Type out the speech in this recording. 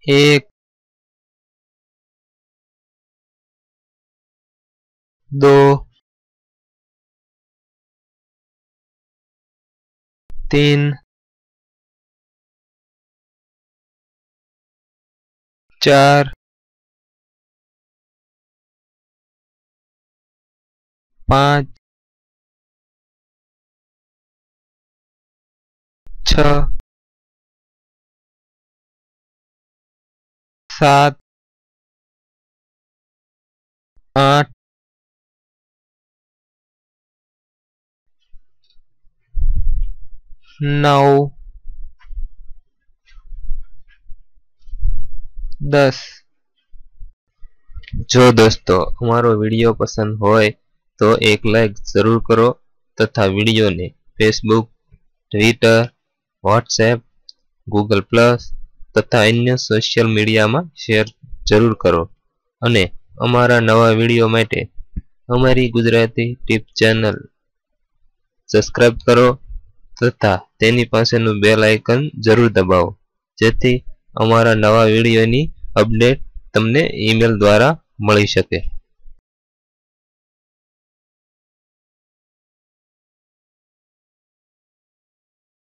1 2 3 4 5 6 7 8 9 10। જો દોસ્તો અમારો વિડીયો પસંદ હોય તો એક લાઈક જરૂર કરો તથા વિડીયોને Facebook, Twitter, WhatsApp, Google plus તથા અન્ય સોશિયલ મીડિયામાં શેર જરૂર કરો અને અમારા નવા વિડીયો માટે અમારી ગુજરાતી ટીપ ચેનલ સબસ્ક્રાઇબ કરો તથા તેની પાસેનું બેલ આઇકન જરૂર દબાવો જેથી અમારા નવા વિડીયોની અપડેટ તમને ઈમેલ દ્વારા મળી શકે।